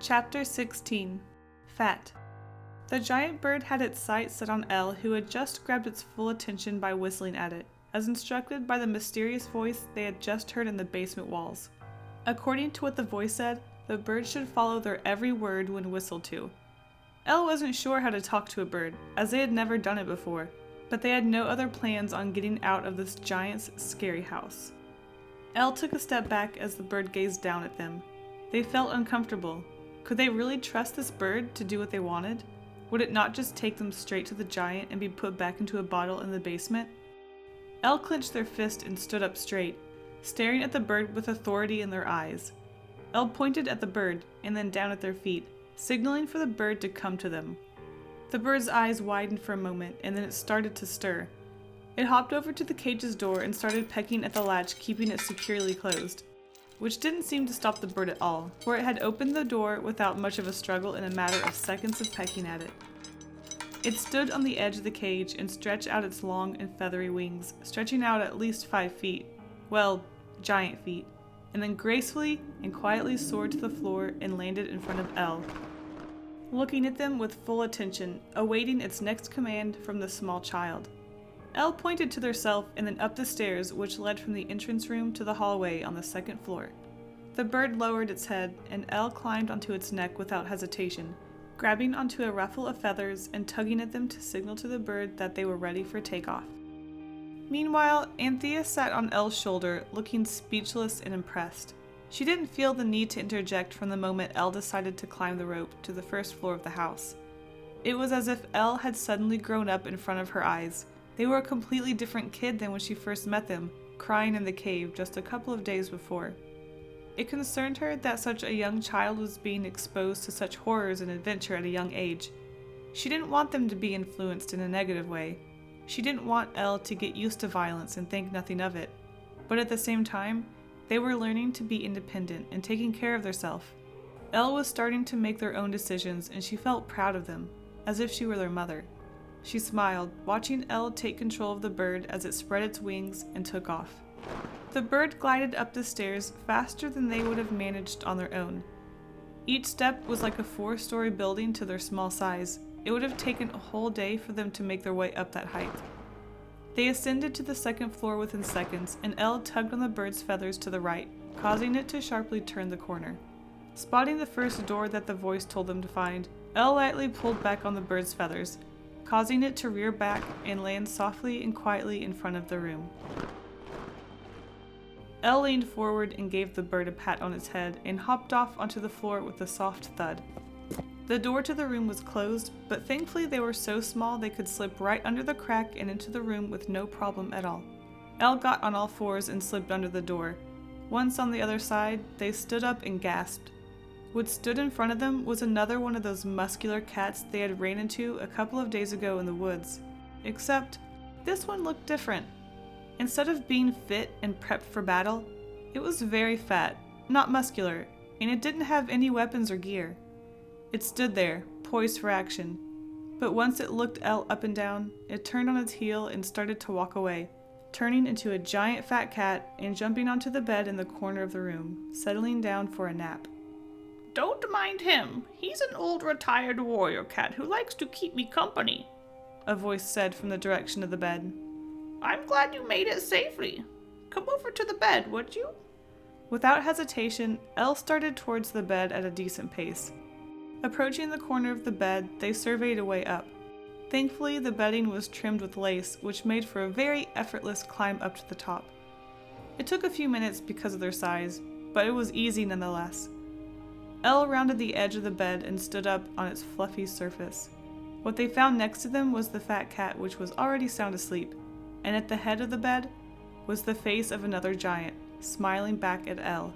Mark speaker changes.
Speaker 1: Chapter 16 Fat. The giant bird had its sights set on Elle, who had just grabbed its full attention by whistling at it, as instructed by the mysterious voice they had just heard in the basement walls. According to what the voice said, the bird should follow their every word when whistled to. Elle wasn't sure how to talk to a bird, as they had never done it before, but they had no other plans on getting out of this giant's scary house. Elle took a step back as the bird gazed down at them. They felt uncomfortable. Could they really trust this bird to do what they wanted? Would it not just take them straight to the giant and be put back into a bottle in the basement? Elle clenched their fist and stood up straight, staring at the bird with authority in their eyes. Elle pointed at the bird and then down at their feet, signaling for the bird to come to them. The bird's eyes widened for a moment and then it started to stir. It hopped over to the cage's door and started pecking at the latch, keeping it securely closed, which didn't seem to stop the bird at all, for it had opened the door without much of a struggle in a matter of seconds of pecking at it. It stood on the edge of the cage and stretched out its long and feathery wings, stretching out at least 5 feet, well, giant feet, and then gracefully and quietly soared to the floor and landed in front of Elle, looking at them with full attention, awaiting its next command from the small child. Elle pointed to herself and then up the stairs which led from the entrance room to the hallway on the 2nd floor. The bird lowered its head and Elle climbed onto its neck without hesitation, grabbing onto a ruffle of feathers and tugging at them to signal to the bird that they were ready for takeoff. Meanwhile, Anthea sat on Elle's shoulder, looking speechless and impressed. She didn't feel the need to interject from the moment Elle decided to climb the rope to the 1st floor of the house. It was as if Elle had suddenly grown up in front of her eyes. They were a completely different kid than when she first met them, crying in the cave just a couple of days before. It concerned her that such a young child was being exposed to such horrors and adventure at a young age. She didn't want them to be influenced in a negative way. She didn't want Elle to get used to violence and think nothing of it. But at the same time, they were learning to be independent and taking care of themselves. Elle was starting to make their own decisions and she felt proud of them, as if she were their mother. She smiled, watching Elle take control of the bird as it spread its wings and took off. The bird glided up the stairs faster than they would have managed on their own. Each step was like a 4-story building to their small size. It would have taken a whole day for them to make their way up that height. They ascended to the 2nd floor within seconds, and Elle tugged on the bird's feathers to the right, causing it to sharply turn the corner. Spotting the first door that the voice told them to find, Elle lightly pulled back on the bird's feathers, causing it to rear back and land softly and quietly in front of the room. Elle leaned forward and gave the bird a pat on its head and hopped off onto the floor with a soft thud. The door to the room was closed, but thankfully they were so small they could slip right under the crack and into the room with no problem at all. Elle got on all fours and slipped under the door. Once on the other side, they stood up and gasped. What stood in front of them was another one of those muscular cats they had ran into a couple of days ago in the woods. Except, this one looked different. Instead of being fit and prepped for battle, it was very fat, not muscular, and it didn't have any weapons or gear. It stood there, poised for action. But once it looked Elle up and down, it turned on its heel and started to walk away, turning into a giant fat cat and jumping onto the bed in the corner of the room, settling down for a nap.
Speaker 2: "Don't mind him. He's an old retired warrior cat who likes to keep me company,"
Speaker 1: a voice said from the direction of the bed.
Speaker 2: "I'm glad you made it safely. Come over to the bed, would you?"
Speaker 1: Without hesitation, Elle started towards the bed at a decent pace. Approaching the corner of the bed, they surveyed a way up. Thankfully, the bedding was trimmed with lace, which made for a very effortless climb up to the top. It took a few minutes because of their size, but it was easy nonetheless. Elle rounded the edge of the bed and stood up on its fluffy surface. What they found next to them was the fat cat, which was already sound asleep, and at the head of the bed was the face of another giant, smiling back at Elle.